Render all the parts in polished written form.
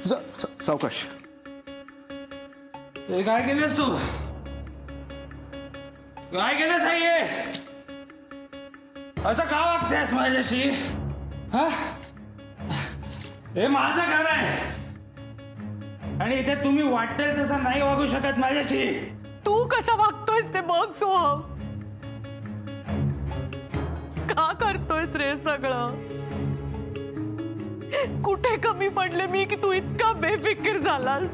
सावकाश. काय केलंस तू? काय केलंस आई? असं का वागतेस माझ्याशी? हा, हे माझं घर आहे आणि इथे तुम्ही वाटेल तसं नाही वागू शकत माझ्याशी. तू कसा वागतोयस ते बघ सोहम. का करतोयस रे सगळं? कुठे कमी पडले मी की तू इतका बेफिकीर झालास?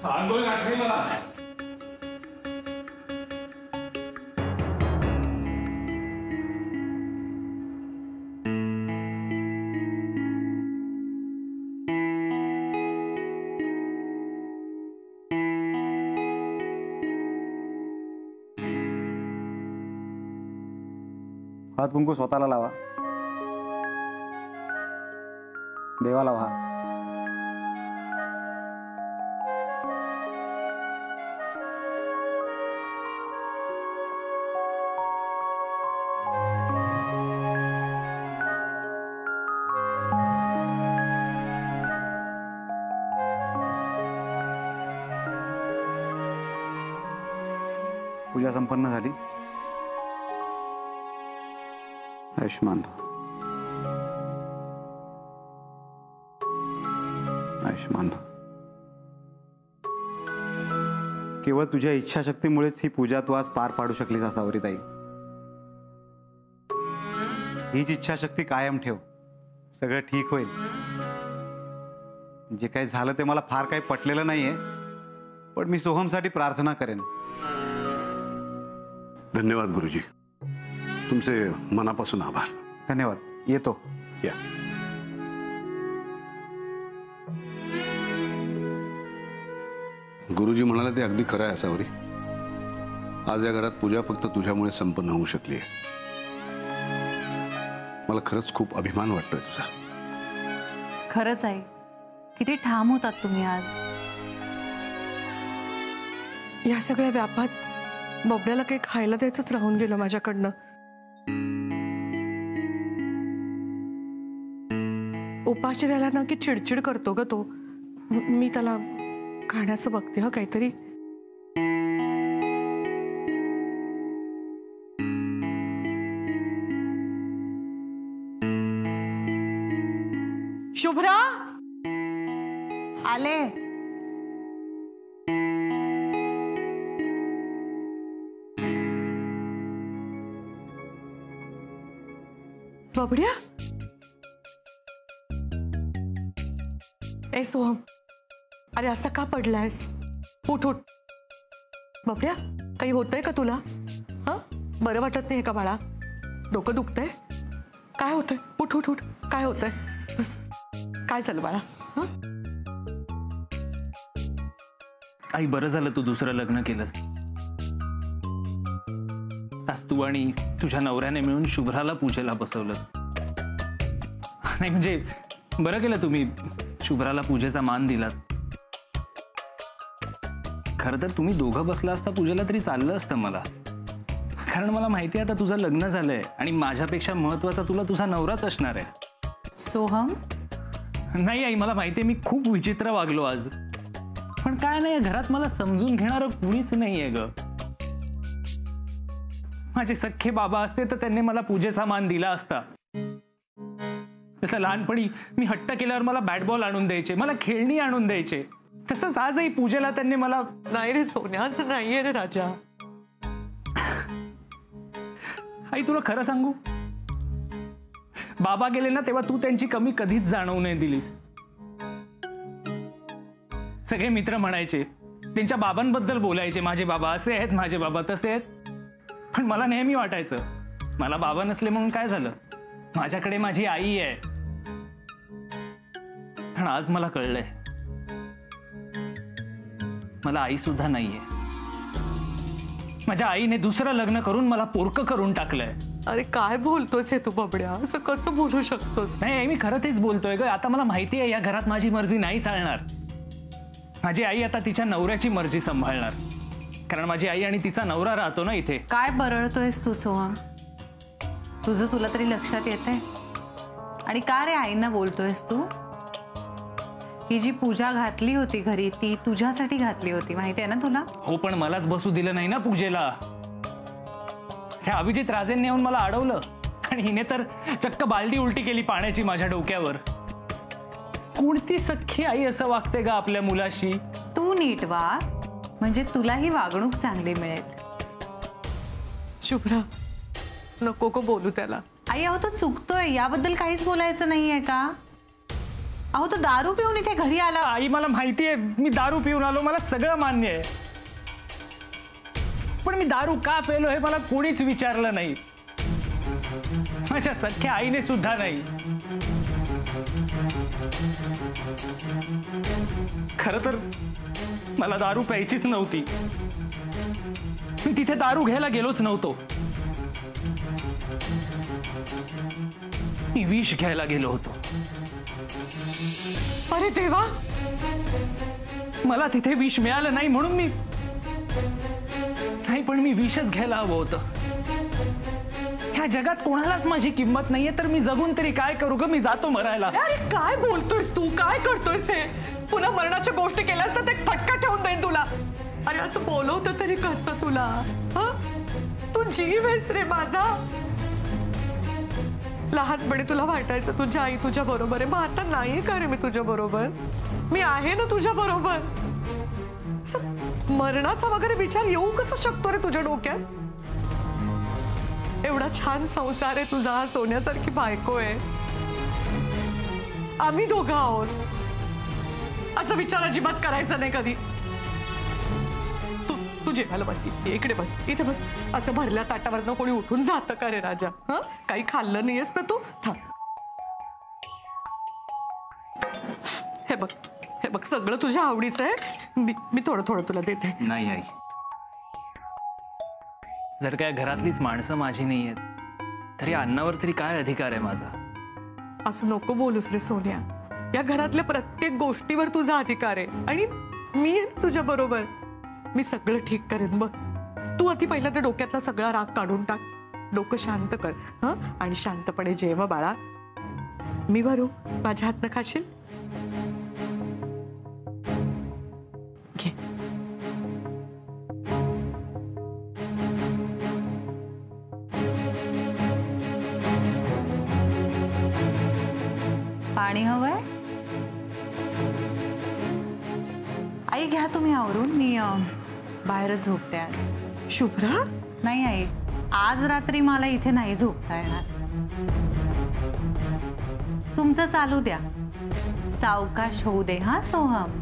आंघोळ घातली मला. हात कुंकू स्वतःला लावा, देवाला व्हा. पूजा संपन्न झाली. आयुष्मान आयुष्मान. केवळ तुझ्या इच्छाशक्तीमुळेच ही पूजा तू आज पार पाडू शकलीस असावरीताई. हीच इच्छाशक्ती कायम ठेव, सगळं ठीक होईल. जे काही झालं ते मला फार काही पटलेलं नाहीये, पण मी सोहमसाठी प्रार्थना करेन. धन्यवाद गुरुजी, तुमचे मनापासून आभार. धन्यवाद. येतो. या. गुरुजी म्हणाले ते अगदी खरं आहे असावरी. आज या घरात पूजा फक्त तुझ्यामुळे संपन्न होऊ शकली आहे. मला खरंच खूप अभिमान वाटतोय तुझा. खरंच आहे. किती ठाम होतात तुम्ही आज. या सगळ्या व्यापात बबड्याला काही खायला द्यायचंच राहून गेलं माझ्याकडनं. उपाशी राहिला ना की चिडचिड करतो ग तो. मी त्याला खाण्याचं बघते हा काहीतरी. शुभ्रा आले. बबड्या. ए सोहम, अरे असा का पडलायस? उठ उठ. बबड्या, काही होतंय का तुला? हा, बरं वाटत नाही का बाळा? डोकं दुखतंय? काय होतंय? उठ उठ उठ. काय होतंय? बस. काय झालं बाळा? आई, बरं झालं तू दुसरं लग्न केलंस. आज तू आणि तुझ्या नवऱ्याने मिळून शुभ्राला पूजेला बसवलं. नाही म्हणजे बरं केलं तुम्ही शुभ्राला पूजेचा मान दिलात. खरं तर तुम्ही दोघं बसला असता पूजेला तरी चाललं असतं मला. कारण मला माहिती आहे आता तुझं लग्न झालंय आणि माझ्यापेक्षा महत्वाचा तुला तुझा नवराच असणार आहे. सोहम. नाही आई, मला माहिती आहे मी खूप विचित्र वागलो आज. पण काय नाही, घरात मला समजून घेणारं कुणीच नाहीये ग. माझे सख्खे बाबा असते तर त्यांनी मला पूजेचा मान दिला असता. जसं लहानपणी मी हट्ट केल्यावर मला बॅट बॉल आणून द्यायचे, मला खेळणी आणून द्यायचे, तसंच आजही पूजेला त्यांनी मला. नाही रे सोन्या, असं नाहीये रे राजा. आई तुला खरं सांगू, बाबा गेले ना तेव्हा तू त्यांची कमी कधीच जाणवू नाही दिलीस. सगळे मित्र म्हणायचे, त्यांच्या बाबांबद्दल बोलायचे, माझे बाबा असे आहेत, माझे बाबा तसे आहेत. पण मला नेहमी वाटायचं मला बाबा नसले म्हणून काय झालं, माझ्याकडे माझी आई आहे. पण आज मला कळलंय मला आई सुद्धा नाहीये. माझ्या आईने दुसरं लग्न करून मला पोरकं करून टाकलंय. अरे काय बोलतोस हे तू बबड्या? असं कसं बोलू शकतोस? नाही मी खरं तेच बोलतोय ग. आता मला माहिती आहे या घरात माझी मर्जी नाही चालणार. माझी आई आता तिच्या नवऱ्याची मर्जी सांभाळणार. कारण माझी आई आणि तिचा नवरा राहतो ना इथे. काय बरळतोयस तू सोहम? तुझं तुला तरी लक्षात येतंय? आणि का रे आईंना बोलतोयस तू? ही जी पूजा घातली होती घरी ती तुझ्यासाठी घातली होती, माहिती आहे ना तुला? हो, पण मलाच बसू दिलं नाही ना पूजेला. ह्या अभिजित राजेंनी येऊन मला अडवलं आणि हिने तर चक्क बालदी उलटी केली पाण्याची माझ्या डोक्यावर. कोणती सख्खी आई असं वागते का आपल्या मुलाशी? तू नीट वाग, म्हणजे तुलाही वागणूक चांगली मिळेल. शुभ्रा, नको को बोलू त्याला. आई अहो तो चुकतोय, याबद्दल काहीच बोलायचं नाहीये का? अहो तो दारू पिऊन इथे घरी आला. आई मला माहितीये मी दारू पिऊन आलो, मला सगळं मान्य आहे. पण मी दारू का पेलो हे मला कोणीच विचारलं नाही, माझ्या सख्ख्या आईने सुद्धा नाही. खरं तर मला दारू प्यायचीच नव्हती. मी तिथे दारू घ्यायला गेलोच नव्हतो. मी विष घ्यायला गेलो होतो. अरे देवा, मला तिथे विष मिळालं नाही म्हणून मी नाही, पण मी विषच घ्यायला हवं होतं. ह्या जगात कोणालाच माझी किंमत नाहीये, तर मी जगून तरी काय करू ग? मी जातो मरायला. अरे काय बोलतोयस तू? काय करतोयस हे? पुन्हा मरणाच्या गोष्टी केल्यास तर ते फटका ठेवून देईन तुला. अरे असं बोलवतं तरी कसं तुला? तू जीव आहेस रे माझा. लहानपणी तुला वाटायचं तुझी आई तुझ्या बरोबर आहे, मग आता नाही का रे मी तुझ्या बरोबर? मी आहे ना तुझ्या बरोबर. मरणाचा वगैरे विचार येऊ कसा शकतो रे तुझ्या डोक्यात? एवढा छान संसार आहे तुझा, सोन्यासारखी बायको आहे, आम्ही दोघं आहोत. असं विचार अजिबात करायचा नाही कधी. तू जेवायला बस, इकडे बस, इथे बस. असं भरल्या ताटावरनं कोणी उठून जातं का रे राजा? काही खाल्लं नाहीयेस ना तू? थांब. हे बघ, हे बघ, सगळं तुझ्या आवडीचं आहे. मी थोडं थोडं तुला देते. नाही आई, जर काय घरातलीच माणसं माझी नाही आहेत, तरी अन्नावर तरी काय अधिकार आहे माझा? असं नको बोलूस रे सोन्या. या घरातल्या प्रत्येक गोष्टीवर तुझा अधिकार आहे आणि मी आहे तुझ्या बरोबर. मी सगळं ठीक करेन बघ. तू आधी पहिला त्या डोक्यातला सगळा राग काढून टाक, डोकं शांत कर आणि शांतपणे जेव बाळा. मी भरू, माझ्या हातनं खाशील? घे. पाणी हवंय? आई घ्या तुम्ही आवरून, मी बाहेरच झोपते आज. शुभ्रा, नाही आई, आज रात्री मला इथे नाही झोपता येणार. तुमचं चालू द्या, सावकाश होऊ दे हा सोहम.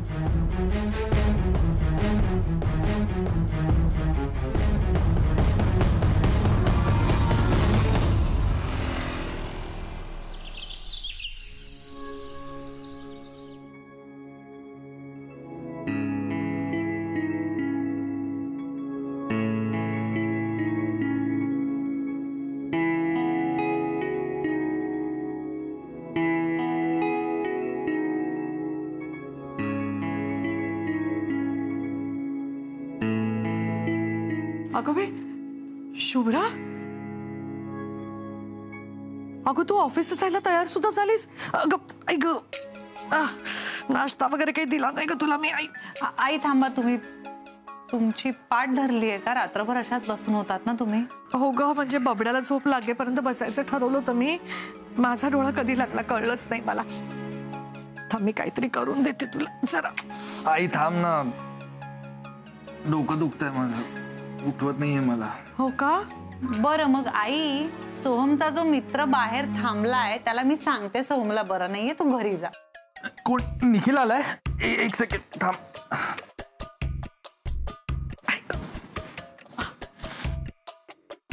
अगं बे शुभ्रा, अगं तू ऑफिसला जायला तयार सुद्धा झालीस? अगं आई ग, नाश्ता वगैरे काही दिला नाही का तुला मी? आई थांबा, तुम्ही तुमची पाठ धरली आहे का? रात्रभर अशाच बसून होतात ना तुम्ही? हो ग, म्हणजे बबड्याला झोप लागेपर्यंत बसायचं ठरवलं होतं मी. माझा डोळा कधी लागला कळलंच नाही मला. थांब, मी काहीतरी करून देते तुला जरा. आई थांब ना, डोकं दुखतंय माझं, उठवत नाहीये मला. हो का? बरं मग आई, सोहमचा जो मित्र बाहेर थांबलाय त्याला मी सांगते सोहमला बरं नाहीये, तू घरी जा. कोण? निखिल आलाय? एक सेकंड थांब.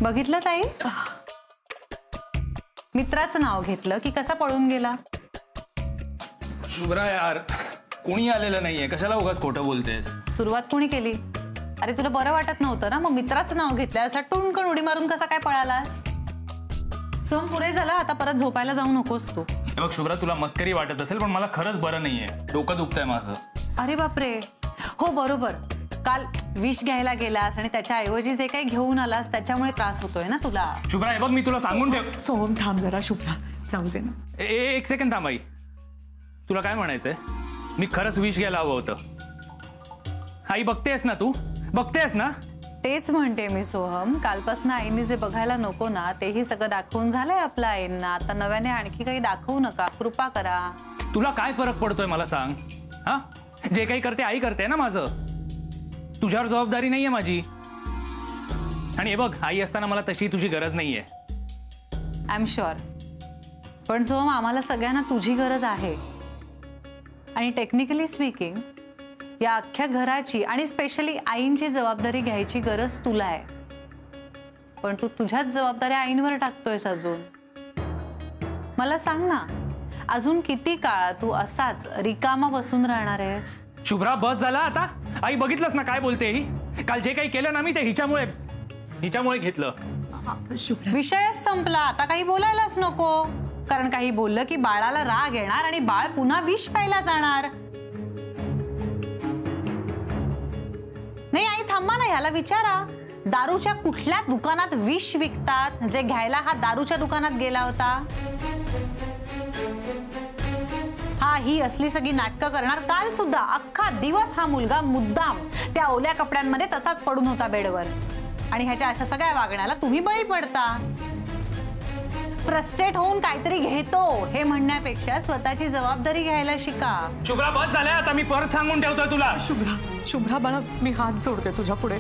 बघितलं ताई, मित्राचं नाव घेतलं की कसा पळून गेला. शुभ्रा यार, कोणी आलेलं नाहीये, कशाला उगाच खोटं बोलतेस? सुरुवात कोणी केली? अरे तुला बरं वाटत नव्हतं ना, मग मित्राचं नाव घेतलं, असा टुणकण उडी मारून कसा काय पळालास? सोम, पुरे झाला, आता परत झोपायला जाऊ नकोस तू. हे बघ शुभ्रा, तुला मस्करी वाटत असेल पण मला खरंच बरं नाहीये, डोकं दुखतंय माझं. अरे बापरे, हो बरोबर, काल विष घ्यायला गेलास आणि त्याच्या ऐवजी जे काही घेऊन आलास त्याच्यामुळे त्रास होतोय ना तुला. शुभ्रा हे बघ, मी तुला सांगून ठेव. सोहम थांब जरा, शुभ्रा जाऊ दे ना. एक सेकंड थांब आई. तुला काय म्हणायचंय? मी खरंच विष घ्यायला हवं होतं. आई बघतेस ना, तू बघतेस ना. तेच म्हणते मी सोहम, कालपासून आईने जे बघायला नको ना तेही सगळं दाखवून झालंय आपल्या आईंना. आता नव्याने आणखी काही दाखवू नका, कृपा करा. तुला काय फरक पडतोय मला सांग. हा, जे काही करते आई करते ना माझं. तुझ्यावर जबाबदारी नाहीये माझी. आणि हे बघ, आई असताना मला तशी तुझी गरज नाहीये. I am sure. पण सोहम, आम्हाला सगळ्यांना तुझी गरज आहे. आणि टेक्निकली स्पीकिंग या अख्ख्या घराची आणि स्पेशली आईंची जबाबदारी घ्यायची गरज तुला आहे. पण तू तुझ्याच जबाबदाऱ्या आईंवर टाकतोयस अजून. मला सांग ना, अजून किती काळ तू असाच रिकामा बसून राहणार आहेस? शुभ्रा बस झाला आता. आई बघितलंस ना काय बोलते ही. काल जे काही केलं ना मी ते हिच्यामुळे घेतलं. विषयच संपला. आता काही बोलायलाच नको. कारण काही बोललं की बाळाला राग येणार आणि बाळ पुन्हा विष प्यायला जाणार. नाही आई, थांबा ना, ह्याला विचारा. दारूच्या कुठल्या दुकानात विष विकतात जे घ्यायला हा दारूच्या दुकानात गेला होता? हा ही असली सगळी नाटकं करणार. काल सुद्धा अख्खा दिवस हा मुलगा मुद्दाम त्या ओल्या कपड्यांमध्ये तसाच पडून होता बेडवर. आणि ह्याच्या अशा सगळ्या वागण्याला तुम्ही बळी पडता. फ्रस्ट्रेट होऊन काहीतरी घेतो हे म्हणण्यापेक्षा स्वतःची जबाबदारी घ्यायला शिका. शुभ्रा बस झालाय आता. मी परत सांगून ठेवतोय तुला. शुभ्रा बाळा, मी हात जोडते तुझ्या पुढे.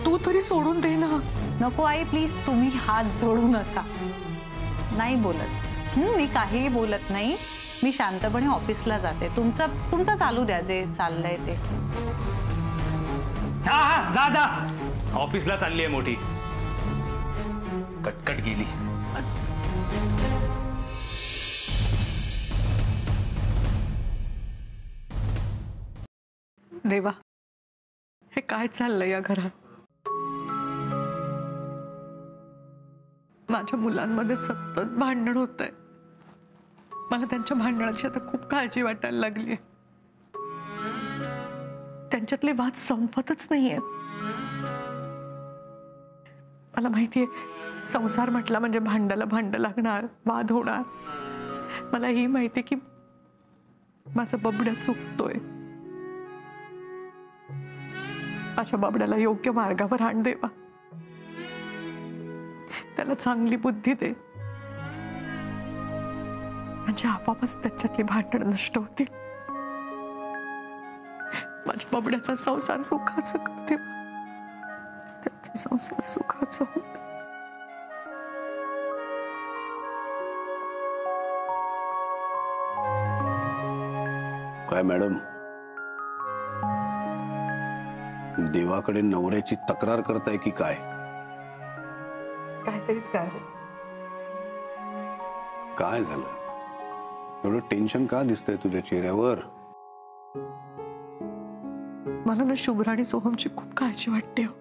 तू तरी सोडून दे ना. नको आई, प्लीज तुम्ही हात जोडू नका. नाही बोलत. मी काहीही बोलत नाही. मी शांतपणे ऑफिसला जाते. तुमचं चालू द्या जे चाललंय ते. हा हा, जा जा. ऑफिसला चालली आहे मोठी. कटकट गेली. देवा, हे काय चाललंय या घरात? माझ्या मुलांमध्ये सतत भांडण होतंय. मला त्यांच्या भांडणाची आता खूप काळजी वाटायला लागली. त्यांच्यातले वाद संपतच नाहीयेत. मला माहितीये, संसार म्हटला म्हणजे भांडायला भांड लागणार, वाद होणार. मला ही माहिती की माझा बबड्या चुकतोय. माझ्या बबड्याला योग्य मार्गावर आण देवा. त्याला चांगली बुद्धी दे, म्हणजे आपापच त्याच्यातली भांडण नष्ट होतील. माझ्या बबड्याचा संसार सुखाचा कर देवा. त्याचा संसार सुखाचा होत. काय मॅडम, देवाकडे नवऱ्याची तक्रार करताय की काय? काहीतरीच काय हो. काय झालं? एवढं टेन्शन का दिसतंय तुझ्या चेहऱ्यावर? मला ना शुभ्रा आणि सोहमची खूप काळजी वाटते हो.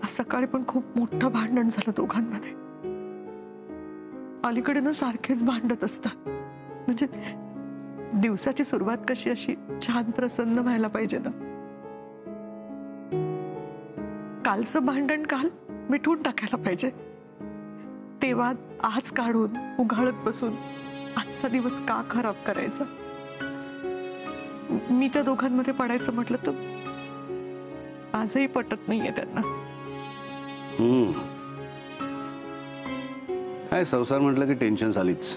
आज सकाळी पण खूप मोठं भांडण झालं दोघांमध्ये. अलीकडे ना सारखेच भांडत असतात. म्हणजे दिवसाची सुरुवात कशी अशी छान प्रसन्न व्हायला पाहिजे ना. कालचं भांडण काल मिटवून टाकायला पाहिजे. तेव्हा आज काढून उघाळत बसून आजचा दिवस का खराब करायचा? मी त्या दोघांमध्ये पडायचं म्हटलं तर आजही पटत नाहीये त्यांना. काय संसार म्हटलं की टेन्शन झालीच.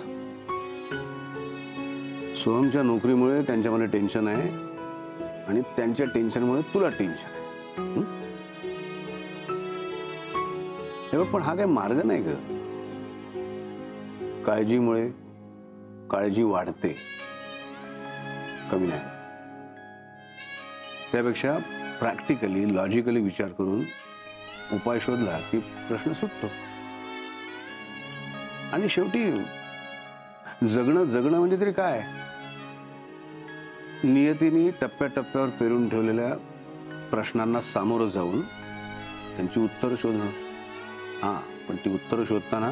सोहमच्या नोकरीमुळे त्यांच्यामध्ये टेन्शन आहे आणि त्यांच्या टेन्शनमुळे तुला टेन्शन आहे. हे बघ, पण हा काय मार्ग नाही ग. काळजीमुळे काळजी वाढते, कमी नाही. त्यापेक्षा प्रॅक्टिकली लॉजिकली विचार करून उपाय शोधला की प्रश्न सुटतो. आणि शेवटी जगणं म्हणजे तरी काय? नियतीने टप्प्याटप्प्यावर पेरून ठेवलेल्या प्रश्नांना सामोरं जाऊन त्यांची उत्तरं शोधणं. हा, पण ती उत्तरं शोधताना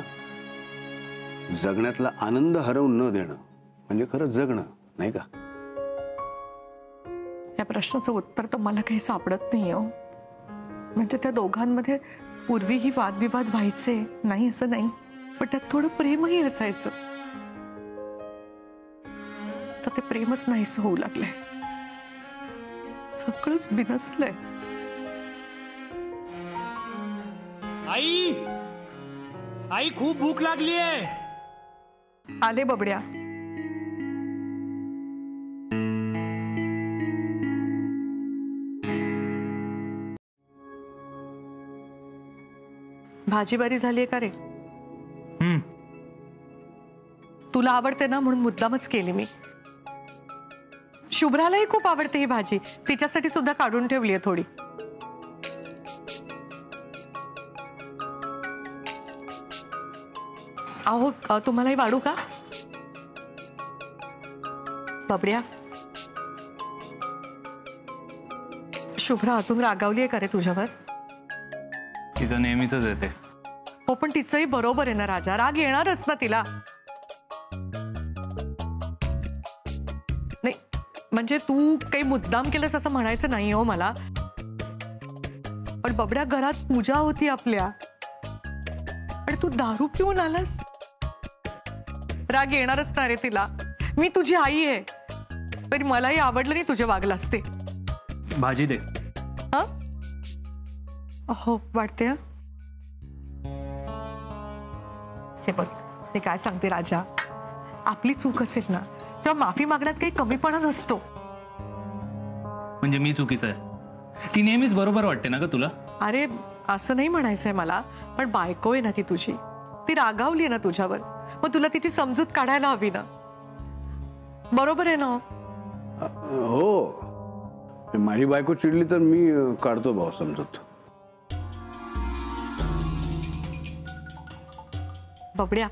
जगण्यातला आनंद हरवून न देणं म्हणजे खरं जगणं, नाही का? या प्रश्नाचं उत्तर तर मला काही सापडत नाही हो. म्हणजे त्या दोघांमध्ये पूर्वीही वादविवाद व्हायचे नाही असं नाही, पण त्यात थोडं प्रेमही असायचं. तर ते प्रेमच नाहीसं होऊ लागलंय. सगळंच बिनसलंय. आई, आई खूप भूक लागली आहे. आले बबड्या. भाजी बारी झालीये का रे? तुला आवडते ना म्हणून मुद्दामच केली मी. शुभ्रालाही खूप आवडते ही भाजी, तिच्यासाठी सुद्धा काढून ठेवलीये थोडी. अहो तुम्हालाही वाढू का? बबड्या, शुभ्रा अजून रागावली आहे का रे तुझ्यावर? तिचं नेहमीच येते. हो पण तिचंही बरोबर आहे ना राजा, राग येणारच ना तिला. नाही म्हणजे तू काही मुद्दाम केलंस असं म्हणायचं नाही हो मला, पण बबड्या घरात पूजा होती आपल्या आणि तू दारू पिऊन आलास. राग येणारच ना रे तिला. मी तुझी आई आहे, तरी मलाही आवडलं नाही तुझे वागलास ते. भाजी दे. हा हो वाटते. हे बघ मी काय सांगते राजा, आपली चूक असेल ना तेव्हा माफी मागण्यात काही कमीपणा नसतो. म्हणजे मी चुकीचं आहे? ती नेहमीच बरोबर वाटते ना ग तुला? अरे असं नाही म्हणायचंय मला, पण बायको आहे ना ती तुझी, ती रागावली आहे ना तुझ्यावर, मग तुला तिची समजूत काढायला हवी ना. बरोबर आहे ना? हो, माझी बायको चिडली तर मी काढतो भाऊ समजूत. बबड्या,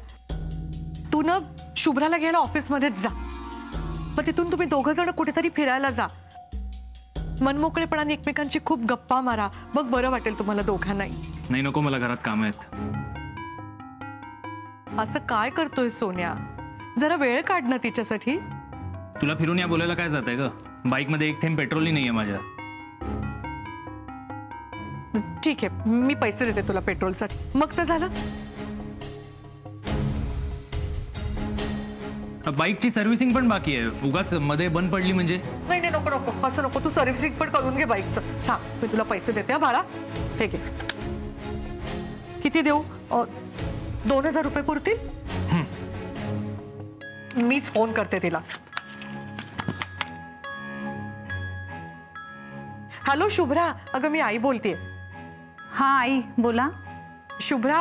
तू ना शुभ्राला घ्यायला ऑफिसमध्येच जा, मग तिथून तुम्ही दोघं जण कुठेतरी फिरायला जा. मनमोकळेपणाने एकमेकांची खूप गप्पा मारा, मग बरं वाटेल तुम्हाला दोघांनाही. नाही नको, मला घरात काम आहेत. असं काय करतोय सोन्या? जरा वेळ काढ ना तिच्यासाठी. तुला फिरून या बोलायला काय जात आहे ग? बाईक मध्ये एक थेंब पेट्रोलही नाहीये माझ्या. ठीक आहे, मी पैसे देते तुला पेट्रोलसाठी, मग तर झालं. बाईकची सर्व्हिसिंग पण बाकी आहे, उगाच मध्ये बंद पडली म्हणजे. नाही नाही नको नको, असं नको. तू सर्व्हिसिंग पण करून घे बाईकचं. हा मी तुला पैसे देते हा बाळा. ठीक आहे, किती देऊ? 2000 रुपये पुरतील? मीच फोन करते तिला. हॅलो शुभ्रा, अगं मी आई बोलतेय. हा आई बोला. शुभ्रा,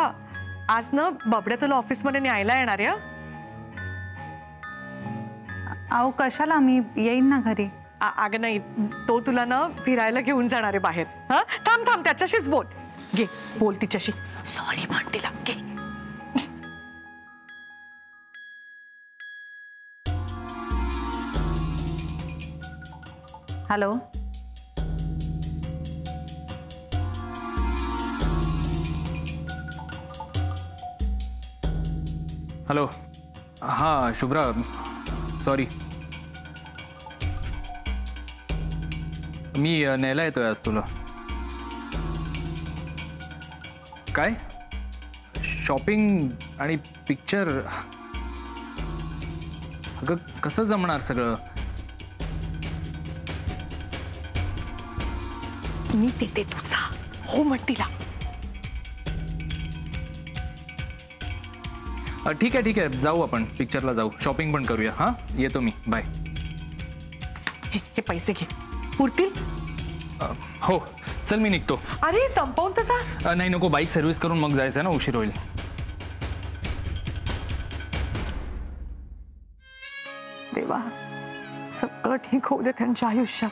आज ना बबड्या तुला ऑफिसमध्ये न्यायला येणार आहे. अहो कशाला, मी येईन ना घरी. अगं नाही, तो तुला ना फिरायला घेऊन जाणार आहे बाहेर. हा थांब थांब, त्याच्याशीच बोल. घे बोल तिच्याशी, सॉरी म्हण तिला. घे. हॅलो. हॅलो. हा शुभ्रा, सॉरी. मी न्यायला येतोय आज तुला. काय शॉपिंग आणि पिक्चर? अगं कसं जमणार सगळं? मी देते तुझा हो म्हण तिला. ठीक आहे ठीक आहे, जाऊ आपण पिक्चरला जाऊ, शॉपिंग पण करूया. हां येतो मी, बाय. हे पैसे घे, पुरतील? हो चल मी निघतो. अरे संपवून तसा. नाही नको, बाईक सर्व्हिस करून मग जायचं ना, उशीर होईल. देवा सगळं ठीक होऊ दे त्यांच्या आयुष्यात.